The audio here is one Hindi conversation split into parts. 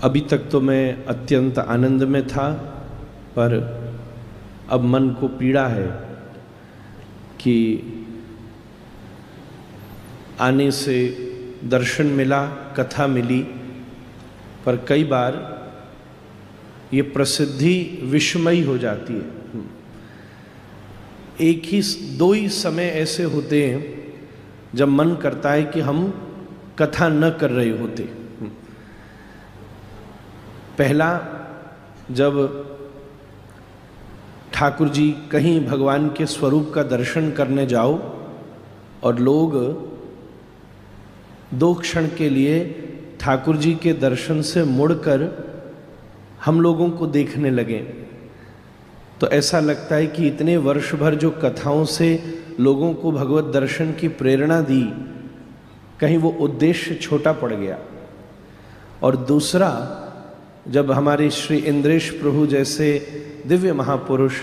अभी तक तो मैं अत्यंत आनंद में था, पर अब मन को पीड़ा है कि आने से दर्शन मिला, कथा मिली, पर कई बार ये प्रसिद्धि विस्मयी हो जाती है। दो ही समय ऐसे होते हैं जब मन करता है कि हम कथा न कर रहे होते। पहला, जब ठाकुर जी कहीं भगवान के स्वरूप का दर्शन करने जाओ और लोग दो क्षण के लिए ठाकुर जी के दर्शन से मुड़कर हम लोगों को देखने लगे, तो ऐसा लगता है कि इतने वर्ष भर जो कथाओं से लोगों को भगवत दर्शन की प्रेरणा दी, कहीं वो उद्देश्य छोटा पड़ गया। और दूसरा, जब हमारे श्री इंद्रेश प्रभु जैसे दिव्य महापुरुष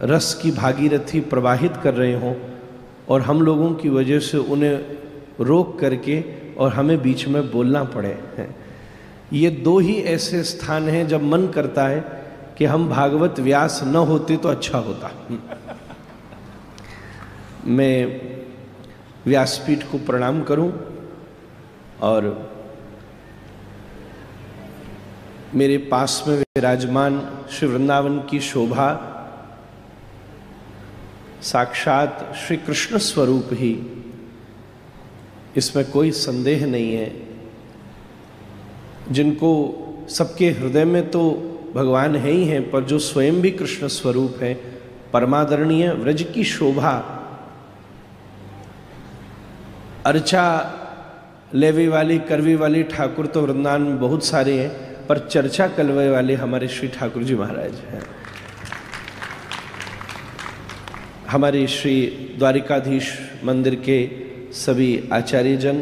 रस की भागीरथी प्रवाहित कर रहे हों और हम लोगों की वजह से उन्हें रोक करके और हमें बीच में बोलना पड़े, ये दो ही ऐसे स्थान हैं जब मन करता है कि हम भागवत व्यास न होते तो अच्छा होता। मैं व्यासपीठ को प्रणाम करूं और मेरे पास में विराजमान श्री वृंदावन की शोभा साक्षात श्री कृष्ण स्वरूप ही, इसमें कोई संदेह नहीं है। जिनको सबके हृदय में तो भगवान है ही हैं, पर जो स्वयं भी कृष्ण स्वरूप है, परमादरणीय व्रज की शोभा, अर्चा लेवे वाली करवी वाली ठाकुर तो वृंदावन में बहुत सारे हैं, पर चर्चा कलवे वाले हमारे श्री ठाकुर जी महाराज हैं। हमारे श्री द्वारिकाधीश मंदिर के सभी आचार्यजन,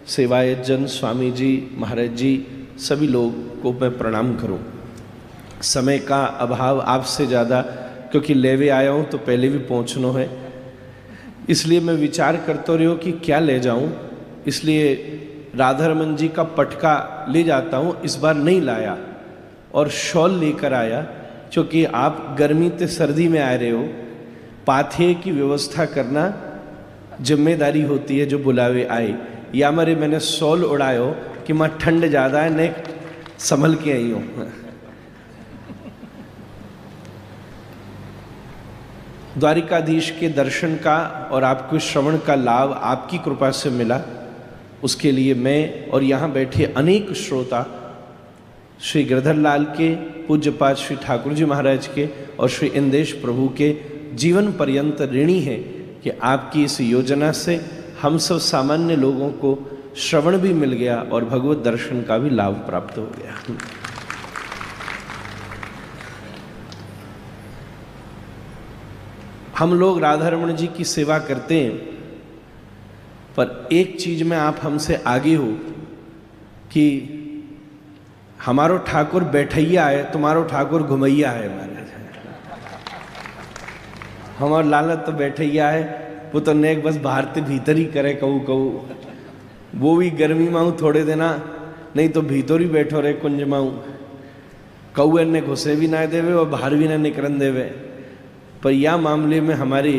सेवायतजन, स्वामी जी, महाराज जी, सभी लोग को मैं प्रणाम करूं। समय का अभाव आपसे ज़्यादा, क्योंकि लेवे आया हूं तो पहले भी पहुंचना है, इसलिए मैं विचार करते रहो कि क्या ले जाऊं, इसलिए राधा रमन जी का पटका ले जाता हूं। इस बार नहीं लाया और शॉल लेकर आया, क्योंकि आप गर्मी ते सर्दी में आ रहे हो, पाथे की व्यवस्था करना जिम्मेदारी होती है जो बुलावे आए। या मरे मैंने शॉल उड़ायो कि मां ठंड ज़्यादा है, ने संभल के आई हूँ। द्वारिकाधीश के दर्शन का और आपको श्रवण का लाभ आपकी कृपा से मिला, उसके लिए मैं और यहाँ बैठे अनेक श्रोता श्री गिरधर लाल के, पूज्यपाद श्री ठाकुर जी महाराज के और श्री इंदेश प्रभु के जीवन पर्यंत ऋणी है कि आपकी इस योजना से हम सब सामान्य लोगों को श्रवण भी मिल गया और भगवत दर्शन का भी लाभ प्राप्त हो गया। हम लोग राधा रमन जी की सेवा करते हैं, पर एक चीज में आप हमसे आगे हो कि हमारो ठाकुर बैठैया है, तुम्हारो ठाकुर घुमैया है। महाराज हमारा लालत तो बैठैया है, वो तो नेक बस बाहर ते भीतर ही करे, कहू कहू वो भी गर्मी माऊ थोड़े देना, नहीं तो भीतर ही बैठो रहे कुंज माऊ, कौए ने घुसे भी ना देवे और बाहर भी ना निकलन देवे। पर यह मामले में हमारे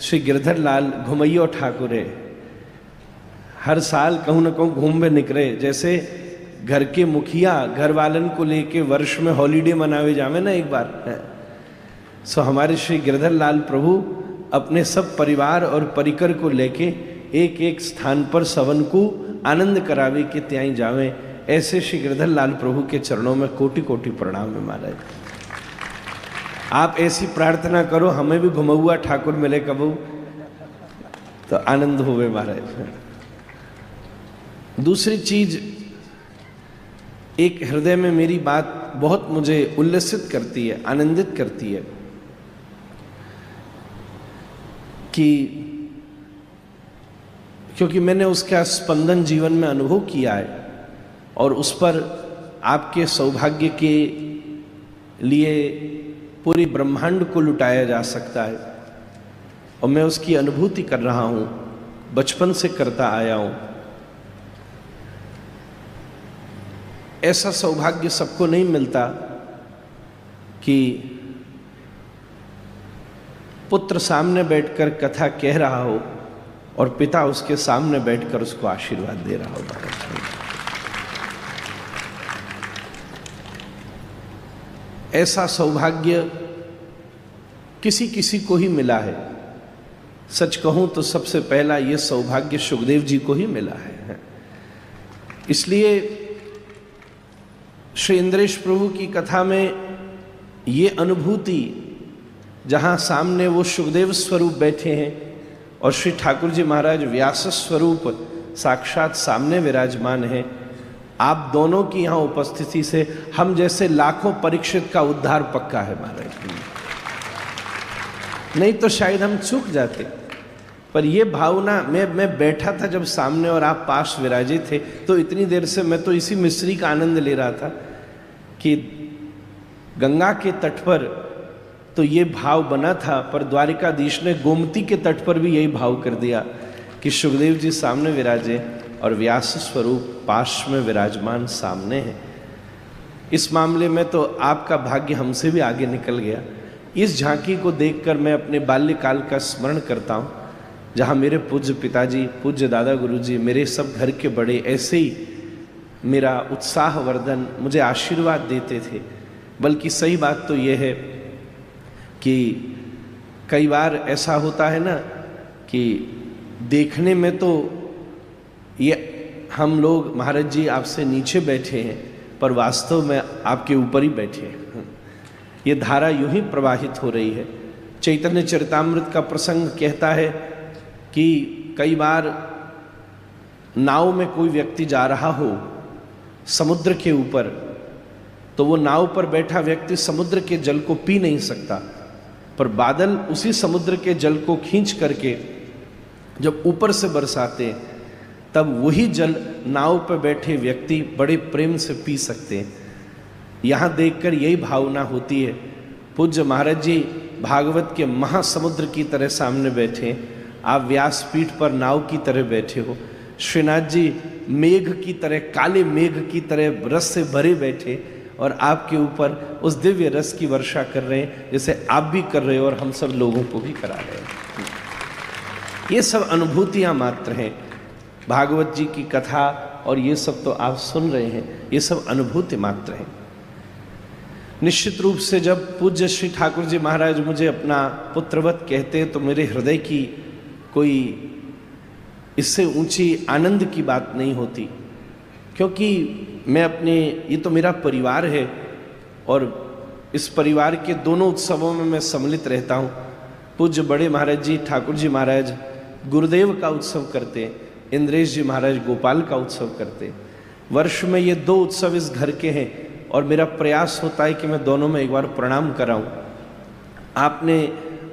श्री गिरधर लाल घुमैया ठाकुर है, हर साल कहूँ न कहूँ घूम में निकले। जैसे घर के मुखिया घर वालन को लेके वर्ष में हॉलीडे मनावे जावे ना एक बार, सो हमारे श्री गिरधर लाल प्रभु अपने सब परिवार और परिकर को लेके एक एक स्थान पर सवन को आनंद करावे के त्याई जावे। ऐसे श्री गिरधर लाल प्रभु के चरणों में कोटि कोटि प्रणाम है महाराज। आप ऐसी प्रार्थना करो हमें भी घुमौआ ठाकुर मिले कबू तो आनंद होवे महाराज। दूसरी चीज, एक हृदय में मेरी बात बहुत मुझे उल्लसित करती है, आनंदित करती है कि क्योंकि मैंने उसका स्पंदन जीवन में अनुभव किया है और उस पर आपके सौभाग्य के लिए पूरी ब्रह्मांड को लुटाया जा सकता है और मैं उसकी अनुभूति कर रहा हूँ, बचपन से करता आया हूँ। ऐसा सौभाग्य सबको नहीं मिलता कि पुत्र सामने बैठकर कथा कह रहा हो और पिता उसके सामने बैठकर उसको आशीर्वाद दे रहा हो। ऐसा सौभाग्य किसी किसी को ही मिला है। सच कहूं तो सबसे पहला ये सौभाग्य सुखदेव जी को ही मिला है। इसलिए श्री इंद्रेश प्रभु की कथा में ये अनुभूति, जहां सामने वो सुखदेव स्वरूप बैठे हैं और श्री ठाकुर जी महाराज व्यास स्वरूप साक्षात सामने विराजमान हैं, आप दोनों की यहाँ उपस्थिति से हम जैसे लाखों परीक्षित का उद्धार पक्का है महाराज। नहीं तो शायद हम चूक जाते। पर ये भावना, मैं बैठा था जब सामने और आप पास विराजित थे, तो इतनी देर से मैं तो इसी मिश्री का आनंद ले रहा था कि गंगा के तट पर तो ये भाव बना था, पर द्वारिकाधीश ने गोमती के तट पर भी यही भाव कर दिया कि सुखदेव जी सामने विराजे और व्यास स्वरूप पाश में विराजमान सामने है। इस मामले में तो आपका भाग्य हमसे भी आगे निकल गया। इस झांकी को देखकर मैं अपने बाल्यकाल का स्मरण करता हूँ, जहाँ मेरे पूज्य पिताजी, पूज्य दादा गुरुजी, मेरे सब घर के बड़े ऐसे ही मेरा उत्साहवर्धन, मुझे आशीर्वाद देते थे। बल्कि सही बात तो ये है कि कई बार ऐसा होता है ना कि देखने में तो ये हम लोग महाराज जी आपसे नीचे बैठे हैं, पर वास्तव में आपके ऊपर ही बैठे हैं। ये धारा यूं ही प्रवाहित हो रही है। चैतन्य चरितामृत का प्रसंग कहता है कि कई बार नाव में कोई व्यक्ति जा रहा हो समुद्र के ऊपर, तो वो नाव पर बैठा व्यक्ति समुद्र के जल को पी नहीं सकता, पर बादल उसी समुद्र के जल को खींच करके जब ऊपर से बरसाते, तब वही जल नाव पर बैठे व्यक्ति बड़े प्रेम से पी सकते हैं। यहाँ देखकर यही भावना होती है। पूज्य महाराज जी भागवत के महासमुद्र की तरह सामने बैठे, आप व्यासपीठ पर नाव की तरह बैठे हो। श्रीनाथ जी मेघ की तरह, काले मेघ की तरह रस से भरे बैठे और आपके ऊपर उस दिव्य रस की वर्षा कर रहे हैं, जैसे आप भी कर रहे हो और हम सब लोगों को भी करा रहे हैं। ये सब अनुभूतियाँ मात्र हैं। भागवत जी की कथा और ये सब तो आप सुन रहे हैं, ये सब अनुभूति मात्र हैं। निश्चित रूप से जब पूज्य श्री ठाकुर जी महाराज मुझे अपना पुत्रवत कहते तो मेरे हृदय की कोई इससे ऊंची आनंद की बात नहीं होती, क्योंकि मैं अपने, ये तो मेरा परिवार है और इस परिवार के दोनों उत्सवों में मैं सम्मिलित रहता हूँ। पूज्य बड़े महाराज जी ठाकुर जी महाराज गुरुदेव का उत्सव करते, इंद्रेश जी महाराज गोपाल का उत्सव करते। वर्ष में ये दो उत्सव इस घर के हैं और मेरा प्रयास होता है कि मैं दोनों में एक बार प्रणाम कराऊं। आपने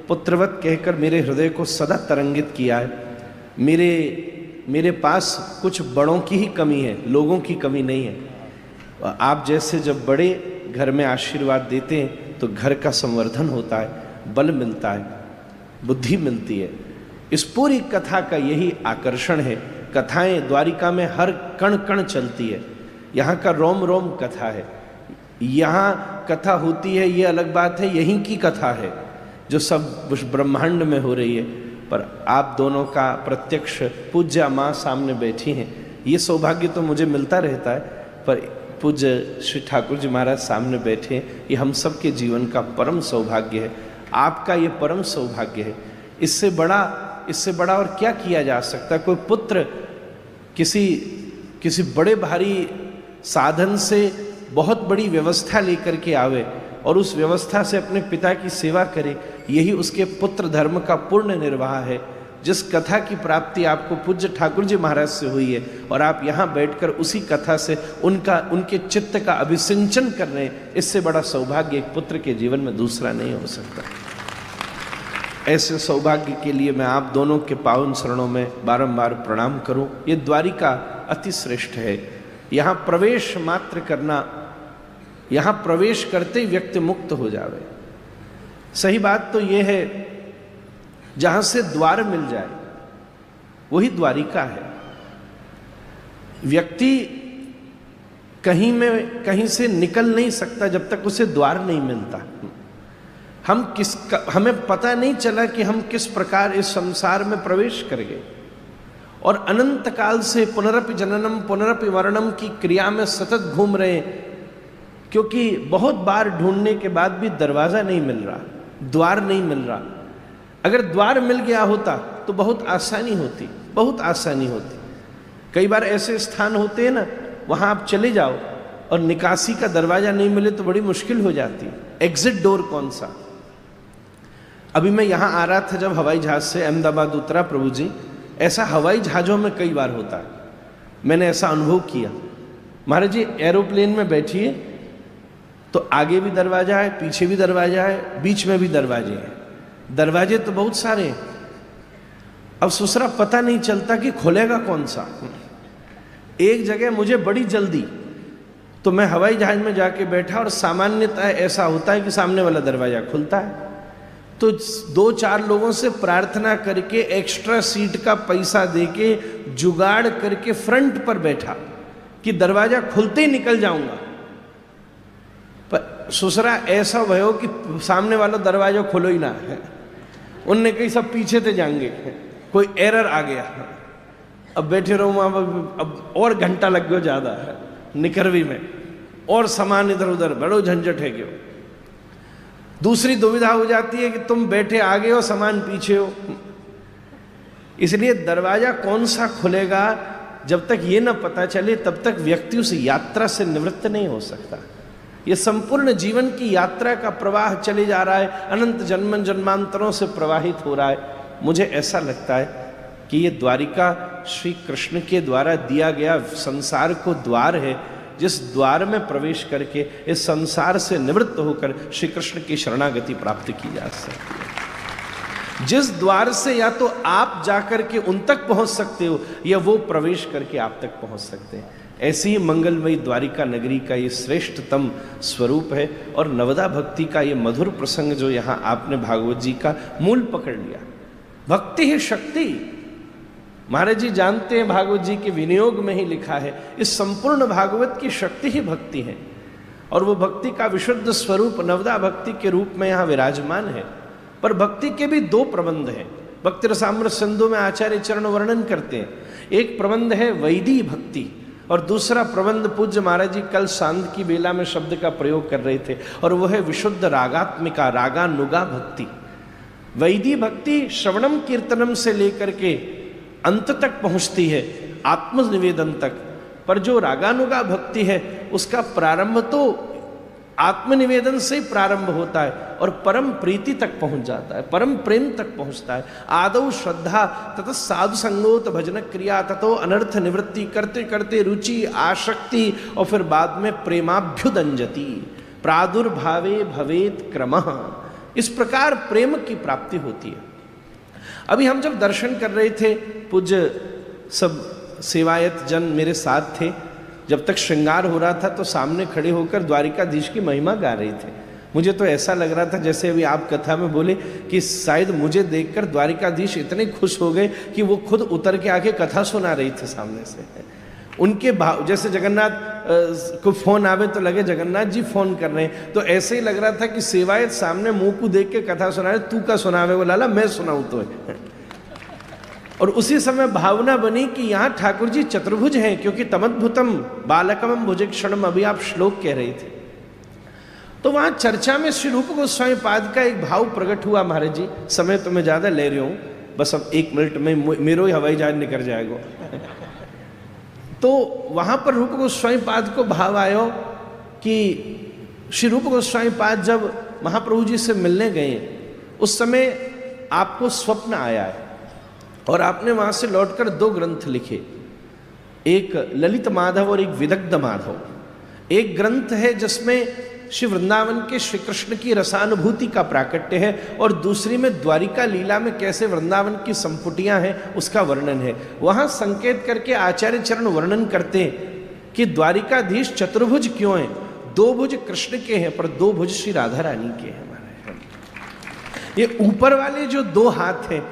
पुत्रवत कहकर मेरे हृदय को सदा तरंगित किया है। मेरे पास कुछ बड़ों की ही कमी है, लोगों की कमी नहीं है। आप जैसे जब बड़े घर में आशीर्वाद देते हैं तो घर का संवर्धन होता है, बल मिलता है, बुद्धि मिलती है। इस पूरी कथा का यही आकर्षण है। कथाएं द्वारिका में हर कण कण चलती है, यहाँ का रोम रोम कथा है। यहाँ कथा होती है, ये अलग बात है, यहीं की कथा है जो सब ब्रह्मांड में हो रही है, पर आप दोनों का प्रत्यक्ष पूज्य माँ सामने बैठी हैं। ये सौभाग्य तो मुझे मिलता रहता है, पर पूज्य श्री ठाकुर जी महाराज सामने बैठे हैं, ये हम सब के जीवन का परम सौभाग्य है। आपका ये परम सौभाग्य है। इससे बड़ा और क्या किया जा सकता। कोई पुत्र किसी बड़े भारी साधन से बहुत बड़ी व्यवस्था लेकर के आवे और उस व्यवस्था से अपने पिता की सेवा करे, यही उसके पुत्र धर्म का पूर्ण निर्वाह है। जिस कथा की प्राप्ति आपको पूज्य ठाकुर जी महाराज से हुई है और आप यहाँ बैठकर उसी कथा से उनके चित्त का अभिसिंचन कर रहे हैं, इससे बड़ा सौभाग्य एक पुत्र के जीवन में दूसरा नहीं हो सकता। ऐसे सौभाग्य के लिए मैं आप दोनों के पावन शरणों में बारंबार प्रणाम करूं। ये द्वारिका अति श्रेष्ठ है। यहाँ प्रवेश मात्र करना, यहाँ प्रवेश करते ही व्यक्ति मुक्त हो जावे। सही बात तो ये है, जहाँ से द्वार मिल जाए वही द्वारिका है। व्यक्ति कहीं से निकल नहीं सकता जब तक उसे द्वार नहीं मिलता। हमें पता नहीं चला कि हम किस प्रकार इस संसार में प्रवेश कर गए और अनंत काल से पुनरपि जननम पुनरपि मरणम की क्रिया में सतत घूम रहे हैं, क्योंकि बहुत बार ढूंढने के बाद भी दरवाजा नहीं मिल रहा, द्वार नहीं मिल रहा। अगर द्वार मिल गया होता तो बहुत आसानी होती, बहुत आसानी होती। कई बार ऐसे स्थान होते हैं ना, वहां आप चले जाओ और निकासी का दरवाजा नहीं मिले तो बड़ी मुश्किल हो जाती है। एग्जिट डोर कौन सा? अभी मैं यहां आ रहा था जब हवाई जहाज से अहमदाबाद उतरा, प्रभु जी, ऐसा हवाई जहाजों में कई बार होता है, मैंने ऐसा अनुभव किया। महाराज जी, एरोप्लेन में बैठिए तो आगे भी दरवाजा है, पीछे भी दरवाजा है, बीच में भी दरवाजे हैं। दरवाजे तो बहुत सारे हैं, अब सुसरा पता नहीं चलता कि खुलेगा कौन सा। एक जगह मुझे बड़ी जल्दी, तो मैं हवाई जहाज में जाके बैठा और सामान्यतः ऐसा होता है कि सामने वाला दरवाजा खुलता है, तो 2-4 लोगों से प्रार्थना करके एक्स्ट्रा सीट का पैसा देके जुगाड़ करके फ्रंट पर बैठा कि दरवाजा खुलते ही निकल जाऊंगा। पर सुसरा ऐसा भयो कि सामने वाला दरवाजा खुलो ही ना है। उनने कही सब पीछे से जाएंगे, कोई एरर आ गया, अब बैठे रहो वहां, अब और घंटा लग गया ज्यादा है निकरवी में, और सामान इधर उधर, बड़ो झंझट है। क्यों? दूसरी दुविधा हो जाती है कि तुम बैठे आगे हो, सामान पीछे हो। इसलिए दरवाजा कौन सा खुलेगा जब तक ये ना पता चले तब तक व्यक्ति उस यात्रा से निवृत्त नहीं हो सकता। ये संपूर्ण जीवन की यात्रा का प्रवाह चले जा रहा है, अनंत जन्म जन्मांतरों से प्रवाहित हो रहा है। मुझे ऐसा लगता है कि ये द्वारिका श्री कृष्ण के द्वारा दिया गया संसार को द्वार है, जिस द्वार में प्रवेश करके इस संसार से निवृत्त होकर श्री कृष्ण की शरणागति प्राप्त की जा सकती है। जिस द्वार से या तो आप जाकर के उन तक पहुंच सकते हो या वो प्रवेश करके आप तक पहुंच सकते हैं। ऐसी ही मंगलमयी द्वारिका नगरी का ये श्रेष्ठतम स्वरूप है। और नवदा भक्ति का ये मधुर प्रसंग जो यहाँ आपने भागवत जी का मूल पकड़ लिया, भक्ति ही शक्ति। महाराज जी जानते हैं, भागवत जी के विनियोग में ही लिखा है, इस संपूर्ण भागवत की शक्ति ही भक्ति है। और वो भक्ति का विशुद्ध स्वरूप नवदा भक्ति के रूप में यहाँ विराजमान है। पर भक्ति के भी 2 प्रबंध हैं। भक्ति रसामृत सिंधु में आचार्य चरण वर्णन करते हैं। एक प्रबंध है वैदी भक्ति और दूसरा प्रबंध पूज्य महाराज जी कल सांझ की बेला में शब्द का प्रयोग कर रहे थे, और वह है विशुद्ध रागात्मिका, रागानुगा भक्ति। वैदी भक्ति श्रवणम कीर्तनम से लेकर के अंत तक पहुंचती है, आत्मनिवेदन तक। पर जो रागानुगा भक्ति है उसका प्रारंभ तो आत्मनिवेदन से प्रारंभ होता है और परम प्रीति तक पहुंच जाता है, परम प्रेम तक पहुंचता है। आदौ श्रद्धा ततः साधु संगोत भजन क्रिया ततो अनर्थ निवृत्ति, करते करते रुचि आसक्ति और फिर बाद में प्रेमाभ्युदंजति, प्रादुर्भावे भवेत क्रमः। इस प्रकार प्रेम की प्राप्ति होती है। अभी हम जब दर्शन कर रहे थे, पूज्य सब सेवायत जन मेरे साथ थे, जब तक श्रृंगार हो रहा था तो सामने खड़े होकर द्वारिकाधीश की महिमा गा रहे थे। मुझे तो ऐसा लग रहा था जैसे अभी आप कथा में बोले कि शायद मुझे देखकर द्वारिकाधीश इतने खुश हो गए कि वो खुद उतर के आके कथा सुना रही थे सामने से। उनके भाव, जैसे जगन्नाथ को फोन आवे तो लगे जगन्नाथ जी फोन कर रहे हैं, तो ऐसे ही लग रहा था कि सेवायत सामने मुंह को देख के कथा सुना रहे, तू का सुनावे वो लाला, मैं सुनाऊं तो। और उसी समय भावना बनी कि यहाँ ठाकुर जी चतुर्भुज हैं, क्योंकि तमद्भुतम बालकम भुजक्षणम अभी आप श्लोक कह रहे थे। तो वहां चर्चा में श्री रूप गोस्वामी पाद का एक भाव प्रकट हुआ। महाराज जी, समय तो मैं ज्यादा ले रही हूं, बस अब 1 मिनट में मेरो ही हवाई जहाज निकल जाएगा। तो वहां पर रूप गोस्वामी पाद को भाव आयो कि श्री रूप गोस्वामी पाद जब महाप्रभु जी से मिलने गए, उस समय आपको स्वप्न आया है और आपने वहां से लौटकर 2 ग्रंथ लिखे, एक ललित माधव और एक विदग्ध माधव। एक ग्रंथ है जिसमें श्री वृंदावन के श्री कृष्ण की रसानुभूति का प्राकट्य है, और दूसरी में द्वारिका लीला में कैसे वृंदावन की संपुटियां हैं उसका वर्णन है। वहां संकेत करके आचार्य चरण वर्णन करते हैं कि द्वारिकाधीश चतुर्भुज क्यों हैं। 2 भुज कृष्ण के हैं पर 2 भुज श्री राधा रानी के हैं। हमारे ये ऊपर वाले जो 2 हाथ हैं,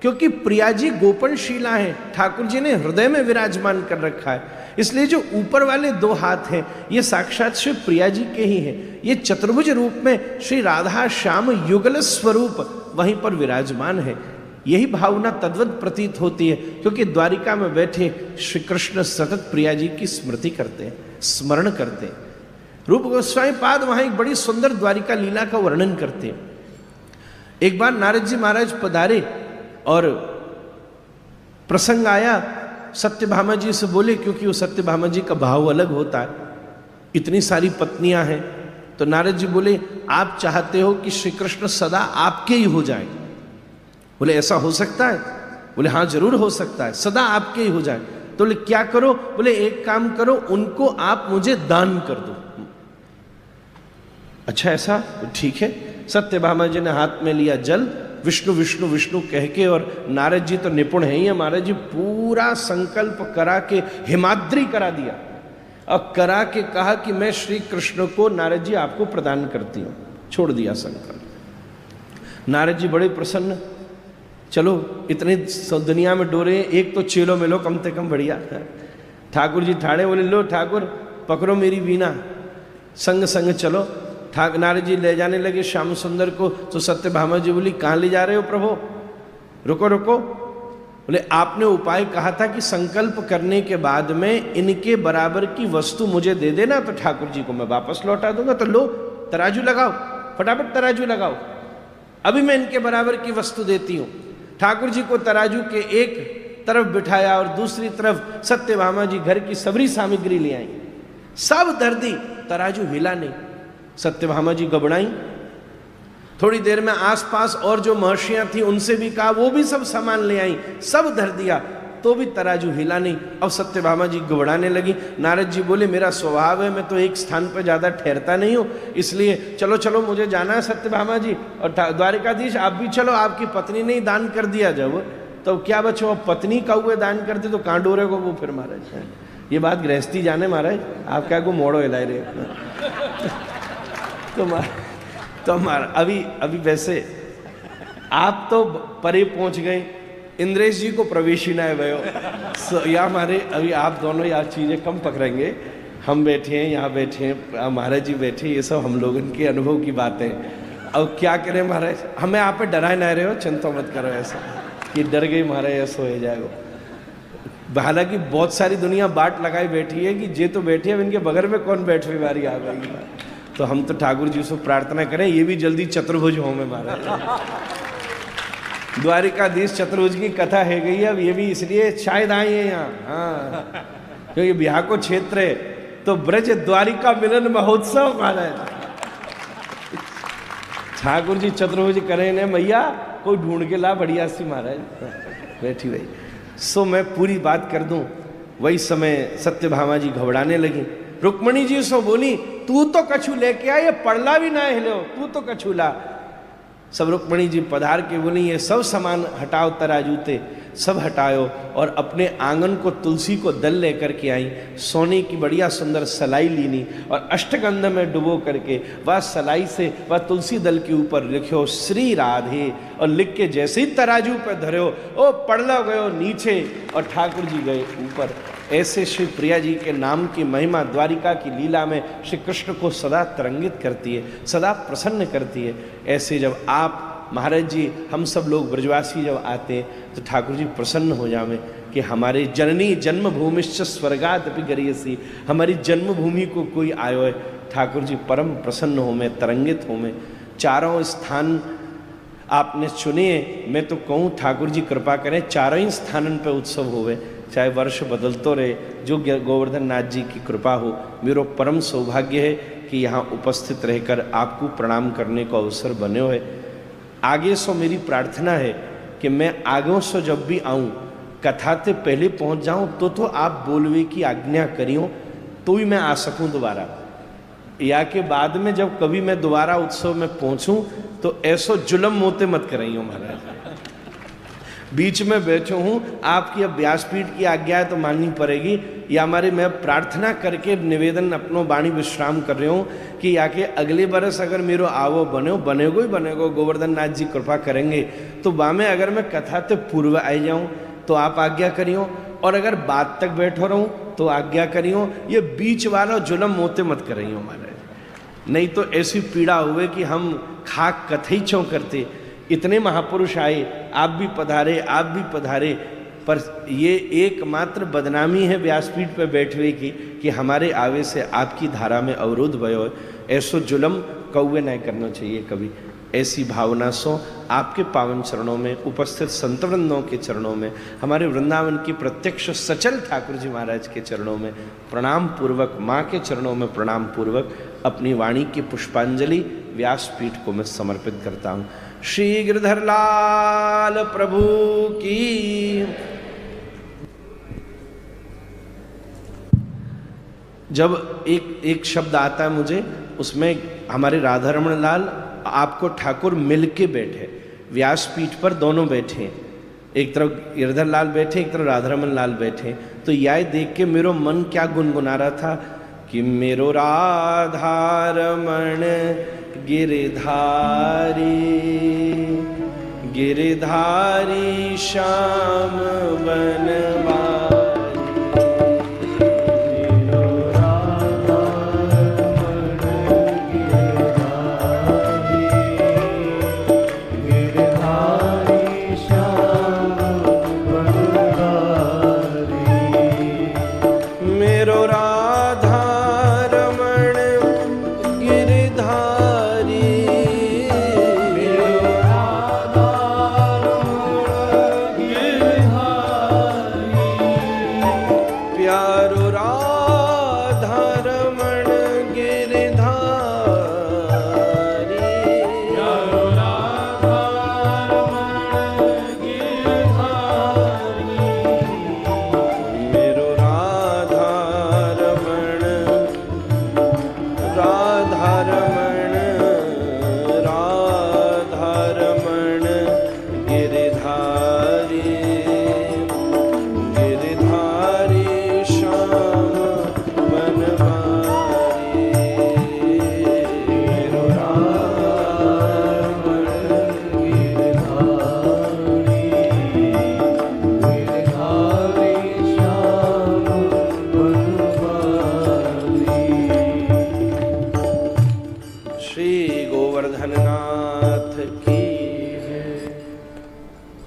क्योंकि प्रिया जी गोपनशीला हैं, ठाकुर जी ने हृदय में विराजमान कर रखा है, इसलिए जो ऊपर वाले 2 हाथ हैं ये साक्षात श्री प्रिया जी के ही हैं। ये चतुर्भुज रूप में श्री राधा श्याम युगल स्वरूप वहीं पर विराजमान है। यही भावना तद्वत प्रतीत होती है, क्योंकि द्वारिका में बैठे श्री कृष्ण सतत प्रिया जी की स्मृति करते हैं, स्मरण करते हैं। रूप गोस्वामी पाद वहां एक बड़ी सुंदर द्वारिका लीला का वर्णन करते हैं। एक बार नारद जी महाराज पधारे और प्रसंग आया, सत्यभामा जी से बोले, क्योंकि वो सत्यभामा जी का भाव अलग होता है, इतनी सारी पत्नियां हैं, तो नारद जी बोले आप चाहते हो कि श्री कृष्ण सदा आपके ही हो जाए? बोले ऐसा हो सकता है? बोले हाँ जरूर हो सकता है, सदा आपके ही हो जाए। तो बोले क्या करो? बोले एक काम करो, उनको आप मुझे दान कर दो। अच्छा ऐसा? ठीक है। सत्यभामा जी ने हाथ में लिया जल, विष्णु विष्णु विष्णु कह के, और नारद जी तो निपुण है ही है, महाराज जी पूरा संकल्प करा के हिमाद्री करा दिया और करा के कहा कि मैं श्री कृष्ण को नारद जी आपको प्रदान करती हूं। छोड़ दिया संकल्प। नारद जी बड़े प्रसन्न, चलो इतनी दुनिया में डोरे, एक तो चेलो मिलो कम से कम बढ़िया। ठाकुर जी ठाड़े, बोले लो ठाकुर पकड़ो मेरी वीणा, संग संग चलो। नारद जी ले जाने लगे श्याम सुंदर को, तो सत्यभामा जी बोली कहाँ ले जा रहे हो प्रभु? रुको रुको। बोले आपने उपाय कहा था कि संकल्प करने के बाद में इनके बराबर की वस्तु मुझे दे देना, तो ठाकुर जी को मैं वापस लौटा दूंगा। तो लो तराजू लगाओ, फटाफट तराजू लगाओ, अभी मैं इनके बराबर की वस्तु देती हूं। ठाकुर जी को तराजू के एक तरफ बिठाया और दूसरी तरफ सत्यभामा जी घर की सबरी सामग्री ले आई, सब धर दी, तराजू हिला नहीं। सत्यभामा जी घबराई। थोड़ी देर में आसपास और जो महर्षियां थी उनसे भी कहा, वो भी सब सामान ले आई, सब धर दिया, तो भी तराजू हिला नहीं। अब सत्यभामा जी घबराने लगी। नारद जी बोले मेरा स्वभाव है, मैं तो एक स्थान पर ज्यादा ठहरता नहीं हूं, इसलिए चलो चलो मुझे जाना है सत्यभामा जी, और द्वारिकाधीश आप भी चलो, आपकी पत्नी ने ही दान कर दिया जब, तो क्या बच्चों अब पत्नी का हुए दान करते तो कहाँ डोरे को वो फिर महाराज। ये बात गृहस्थी जाने महाराज, आप क्या को मोड़ो हिलाए रहे। तो अभी वैसे आप तो परे पहुंच गए, इंद्रेश जी को प्रवेश ही ना भयो। या हमारे अभी आप दोनों यार चीजें कम पकड़ेंगे, हम बैठे हैं यहाँ बैठे हैं, महाराज जी बैठे, ये सब हम लोगों के अनुभव की बातें। अब क्या करें महाराज, हमें आप पे डराए ना रहे हो, चिंता मत करो ऐसा कि डर गई महाराज ऐसा हो जाएगा। हालांकि बहुत सारी दुनिया बाट लगाई बैठी है कि जे तो बैठे हैं, इनके बगल में कौन बैठे बारी आ गई। तो हम तो ठाकुर जी से प्रार्थना करें ये भी जल्दी चतुर्भुज हो में महाराज। द्वारिकाधीश चतुर्भुज की कथा है गई, अब ये भी इसलिए शायद आए हैं यहाँ, हाँ, क्योंकि बिहार को क्षेत्र है तो ब्रज द्वारिका मिलन महोत्सव महाराज। ठाकुर जी चतुर्भुज करें ने मैया, कोई ढूंढ के ला बढ़िया सी महाराज बैठी भाई। सो मैं पूरी बात कर दूं। वही समय सत्यभामा जी घबराने लगी। रुक्मणी जी सो बोली तू तो कछु लेके आए, पड़ला भी ना हिलो, तू तो कछु ला। सब रुक्मणी जी पधार के बोली ये सब सामान हटाओ, तराजूते सब हटाओ, और अपने आंगन को तुलसी को दल लेकर के आई। सोने की बढ़िया सुंदर सलाई लीनी और अष्टगंध में डुबो करके वह सलाई से वह तुलसी दल के ऊपर लिखो श्री राधे, और लिख के जैसे ही तराजू पर धरो ओ पड़ला गयो नीचे और ठाकुर जी गए ऊपर। ऐसे श्री प्रिया जी के नाम की महिमा द्वारिका की लीला में श्री कृष्ण को सदा तरंगित करती है, सदा प्रसन्न करती है। ऐसे जब आप महाराज जी हम सब लोग ब्रजवासी जब आते हैं तो ठाकुर जी प्रसन्न हो जावे कि हमारे जननी जन्मभूमिश्च स्वर्गात् अपि गरीयसी, हमारी जन्मभूमि को कोई आयो है। ठाकुर जी परम प्रसन्न हो में, तरंगित हो में। चारों स्थान आपने चुने, मैं तो कहूँ ठाकुर जी कृपा करें चारों ही स्थानन पे उत्सव होवे, चाहे वर्ष बदलतो रहे, जो गोवर्धन नाथ जी की कृपा हो। मेरा परम सौभाग्य है कि यहाँ उपस्थित रहकर आपको प्रणाम करने को अवसर बने हुए। आगे सो मेरी प्रार्थना है कि मैं आगे सो जब भी आऊँ कथा से पहले पहुँच जाऊँ तो आप बोलवे की आज्ञा करियो तो ही मैं आ सकूँ दोबारा, या के बाद में जब कभी मैं दोबारा उत्सव में पहुँचूँ तो ऐसो जुलम मोते मत कराइयो महाराज। बीच में बैठो हूँ, आपकी अब व्यासपीठ की आज्ञा है तो माननी पड़ेगी, या हमारे मैं प्रार्थना करके निवेदन अपनो वाणी विश्राम कर रहे हूँ कि आके अगले बरस अगर मेरो आवो बनेगो ही बनेगो, गोवर्धन नाथ जी कृपा करेंगे तो वामे अगर मैं कथा ते पूर्व आ जाऊँ तो आप आज्ञा करियो, और अगर बात तक बैठो रहूं तो आज्ञा करियो, ये बीच वाला जुलम मोते मत करियो महाराज, नहीं तो ऐसी पीड़ा हुए कि हम खाक कथई चौ करते। इतने महापुरुष आए, आप भी पधारे, आप भी पधारे, पर ये एकमात्र बदनामी है व्यासपीठ पर बैठवे की कि हमारे आवे से आपकी धारा में अवरोध भयो। ऐसो जुलम कौवे नहीं करना चाहिए कभी। ऐसी भावना सो आपके पावन चरणों में, उपस्थित संतवृंदों के चरणों में, हमारे वृंदावन की प्रत्यक्ष सचल ठाकुर जी महाराज के चरणों में प्रणाम पूर्वक, माँ के चरणों में प्रणाम पूर्वक अपनी वाणी की पुष्पांजलि व्यासपीठ को मैं समर्पित करता हूँ। श्री गिरधर लाल प्रभु की। जब एक शब्द आता है मुझे, उसमें हमारे राधा रमण लाल आपको ठाकुर मिलके बैठे, व्यासपीठ पर दोनों बैठे, एक तरफ गिरधर लाल बैठे, एक तरफ राधा रमण लाल बैठे। तो यह देख के मेरो मन क्या गुनगुना रहा था कि मेरो राधा रमण गिरधारी, गिरधारी श्याम बनवारी।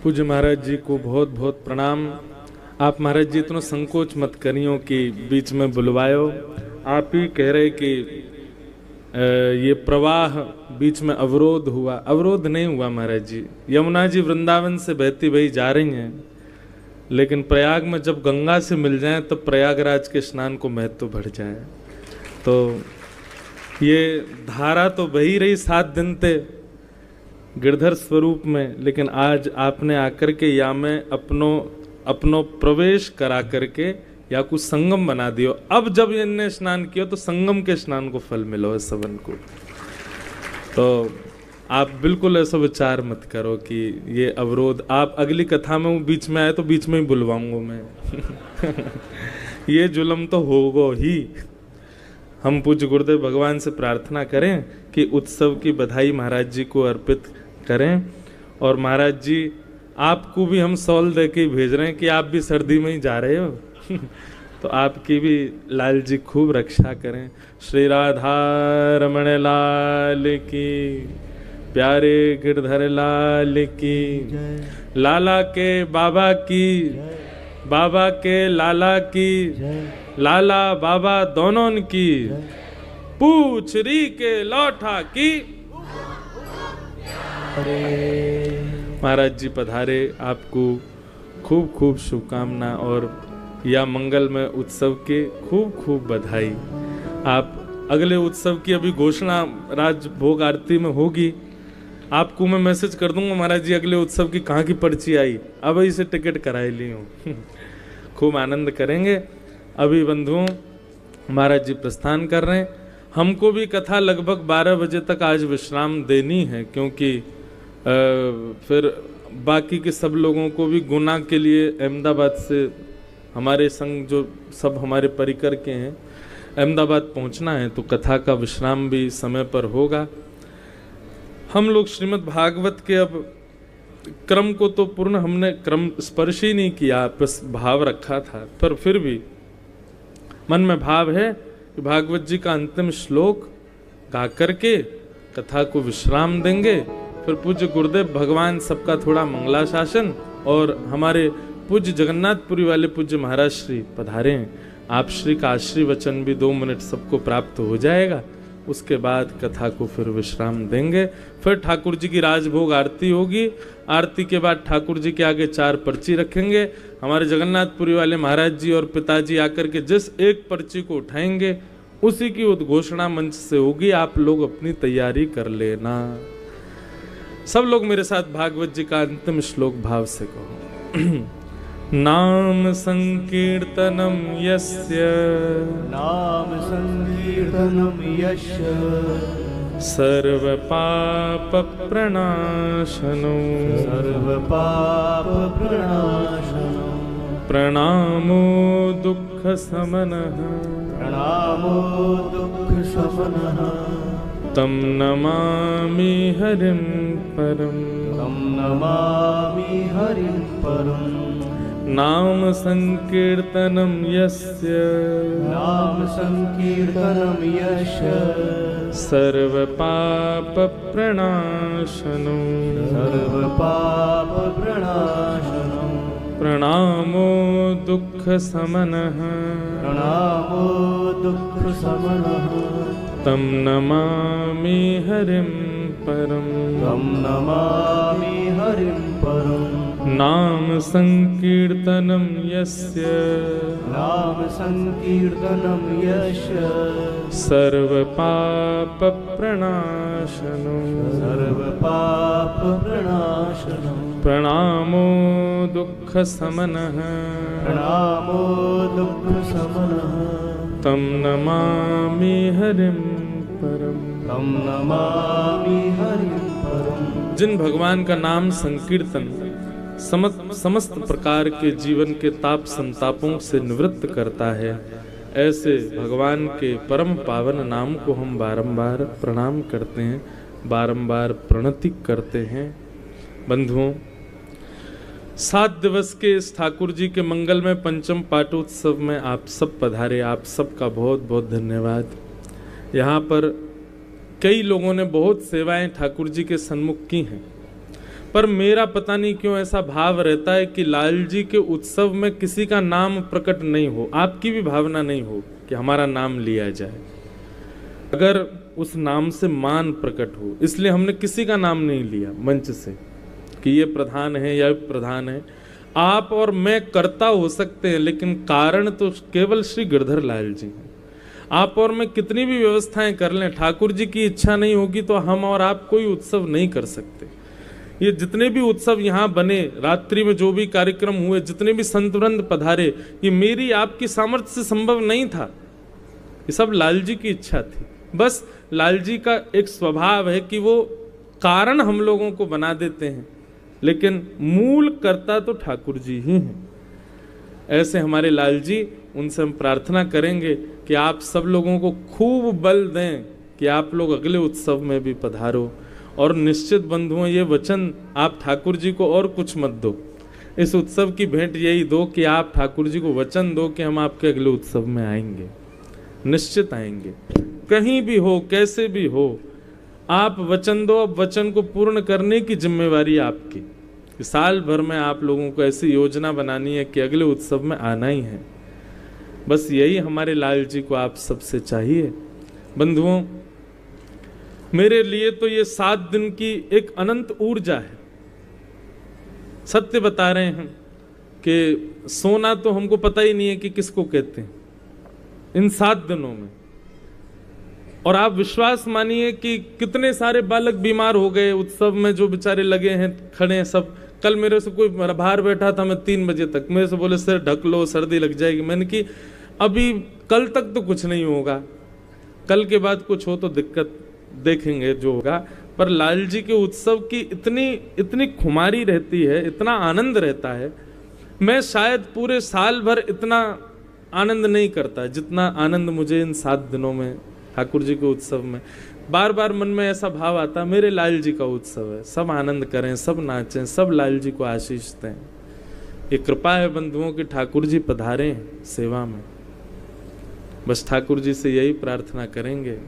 पूज्य महाराज जी को बहुत बहुत प्रणाम। आप महाराज जी इतना संकोच मत करियो कि बीच में बुलवायो। आप ही कह रहे कि ये प्रवाह बीच में अवरोध हुआ। अवरोध नहीं हुआ महाराज जी, यमुना जी वृंदावन से बहती बही जा रही हैं, लेकिन प्रयाग में जब गंगा से मिल जाए तो प्रयागराज के स्नान को महत्व बढ़ जाए। तो ये धारा तो बही रही 7 दिन ते गिरधर स्वरूप में, लेकिन आज आपने आकर के या में अपनो प्रवेश करा करके या कुछ संगम बना दियो। अब जब इनने स्नान किया तो संगम के स्नान को फल मिलो है सबन को। तो आप बिल्कुल ऐसा विचार मत करो कि ये अवरोध। आप अगली कथा में बीच में आए तो बीच में ही बुलवाऊंगा मैं। ये जुलम तो होगा ही। हम पूज्य गुरुदेव भगवान से प्रार्थना करें कि उत्सव की बधाई महाराज जी को अर्पित करें। और महाराज जी आपको भी हम सौल दे के भेज रहे हैं कि आप भी सर्दी में ही जा रहे हो। तो आपकी भी लाल जी खूब रक्षा करें। श्री राधा रमण लाल की, प्यारे गिरधर लाल की, लाला के बाबा की, बाबा के लाला की, लाला बाबा दोनों की, पूछरी के लौठा की। महाराज जी पधारे, आपको खूब खूब शुभकामना और या मंगलमय उत्सव के खूब खूब बधाई। आप अगले उत्सव की अभी घोषणा राज भोग आरती में होगी। आपको मैं मैसेज कर दूंगा महाराज जी अगले उत्सव की कहाँ की पर्ची आई, अब इसे टिकट कराई ली हूँ। खूब आनंद करेंगे। अभी बंधुओं महाराज जी प्रस्थान कर रहे हैं। हमको भी कथा लगभग 12 बजे तक आज विश्राम देनी है, क्योंकि फिर बाकी के सब लोगों को भी गुना के लिए अहमदाबाद से हमारे संग जो सब हमारे परिकर के हैं अहमदाबाद पहुंचना है, तो कथा का विश्राम भी समय पर होगा। हम लोग श्रीमद् भागवत के अब क्रम को तो पूर्ण हमने क्रम स्पर्श ही नहीं किया, बस भाव रखा था, पर फिर भी मन में भाव है कि भागवत जी का अंतिम श्लोक गा करके कथा को विश्राम देंगे। फिर पूज्य गुरुदेव भगवान सबका थोड़ा मंगलाशासन और हमारे पूज्य जगन्नाथपुरी वाले पूज्य महाराज श्री पधारे हैं। आप श्री का आशीर्वचन भी 2 मिनट सबको प्राप्त हो जाएगा। उसके बाद कथा को फिर विश्राम देंगे। फिर ठाकुर जी की राजभोग आरती होगी। आरती के बाद ठाकुर जी के आगे 4 पर्ची रखेंगे। हमारे जगन्नाथपुरी वाले महाराज जी और पिताजी आकर के जिस एक पर्ची को उठाएंगे उसी की उद्घोषणा मंच से होगी। आप लोग अपनी तैयारी कर लेना। सब लोग मेरे साथ भागवत जी का अंतिम श्लोक भाव से कहो। नाम संकीर्तनम यस्य, नाम संकीर्तनम यस्य, सर्व पाप प्रणाशनो, सर्व पाप प्रणाशनो, प्रणामो दुख समनः, प्रणामो दुख समनः, तम नमामि हरिं परम, तम नमामि हरिं परम। नाम संकीर्तनम यस्य, नाम संकीर्तनम यस्य, सर्व पाप प्रणाशनो, सर्व पाप प्रणाशनो, प्रणामो दुख समनः, प्रणामो दुख समनः, तम नमामि हरिं परम, तम नमामि हरिं परम। नाम संकीर्तनम यस्य, नाम संकीर्तनम यस्य, सर्व पाप प्रणाशनो, सर्व पाप प्रणाशनो, प्रणामो दुख समनः, प्रणामो दुख समनः, तम नमामि हरिं परम। तम नमामि हरिं परम। जिन भगवान का नाम संकीर्तन समस्त प्रकार के जीवन के ताप संतापों से निवृत्त करता है, ऐसे भगवान के परम पावन नाम को हम बारंबार प्रणाम करते हैं, बारंबार प्रणति करते हैं। बंधुओं, 7 दिवस के इस ठाकुर जी के मंगल में पंचम पाठोत्सव में आप सब पधारे। आप सबका बहुत बहुत धन्यवाद। यहाँ पर कई लोगों ने बहुत सेवाएं ठाकुर जी के सन्मुख की हैं, पर मेरा पता नहीं क्यों ऐसा भाव रहता है कि लाल जी के उत्सव में किसी का नाम प्रकट नहीं हो, आपकी भी भावना नहीं हो कि हमारा नाम लिया जाए, अगर उस नाम से मान प्रकट हो। इसलिए हमने किसी का नाम नहीं लिया मंच से कि ये प्रधान है या प्रधान है। आप और मैं कर्ता हो सकते हैं, लेकिन कारण तो केवल श्री गिरधर लाल जी हैं। आप और मैं कितनी भी व्यवस्थाएं कर लें, ठाकुर जी की इच्छा नहीं होगी तो हम और आप कोई उत्सव नहीं कर सकते। ये जितने भी उत्सव यहाँ बने, रात्रि में जो भी कार्यक्रम हुए, जितने भी संत वृंद पधारे, ये मेरी आपकी सामर्थ्य से संभव नहीं था। ये सब लाल जी की इच्छा थी। बस लाल जी का एक स्वभाव है कि वो कारण हम लोगों को बना देते हैं, लेकिन मूल कर्ता तो ठाकुर जी ही हैं। ऐसे हमारे लाल जी, उनसे हम प्रार्थना करेंगे कि आप सब लोगों को खूब बल दें कि आप लोग अगले उत्सव में भी पधारो। और निश्चित बंधुओं, ये वचन आप ठाकुर जी को और कुछ मत दो, इस उत्सव की भेंट यही दो कि आप ठाकुर जी को वचन दो कि हम आपके अगले उत्सव में आएंगे, निश्चित आएंगे। कहीं भी हो, कैसे भी हो, आप वचन दो। अब वचन को पूर्ण करने की जिम्मेवारी आपकी। साल भर में आप लोगों को ऐसी योजना बनानी है कि अगले उत्सव में आना ही है। बस यही हमारे लाल जी को आप सबसे चाहिए। बंधुओं, मेरे लिए तो ये 7 दिन की एक अनंत ऊर्जा है। सत्य बता रहे हैं कि सोना तो हमको पता ही नहीं है कि किसको कहते हैं इन 7 दिनों में। और आप विश्वास मानिए कि कितने सारे बालक बीमार हो गए उत्सव में, जो बेचारे लगे हैं, खड़े हैं सब। कल मेरे से कोई बाहर बैठा था, मैं 3 बजे तक, मेरे से बोले सर ढक लो, सर्दी लग जाएगी। मैंने कि अभी कल तक तो कुछ नहीं होगा, कल के बाद कुछ हो तो दिक्कत देखेंगे जो होगा। पर लाल जी के उत्सव की इतनी खुमारी रहती है, इतना आनंद रहता है। मैं शायद पूरे साल भर इतना आनंद नहीं करता जितना आनंद मुझे इन 7 दिनों में ठाकुर जी के उत्सव में। बार बार मन में ऐसा भाव आता, मेरे लाल जी का उत्सव है, सब आनंद करें, सब नाचें, सब लाल जी को आशीष दें। ये कृपा है बंधुओं की ठाकुर जी पधारें सेवा में। बस ठाकुर जी से यही प्रार्थना करेंगे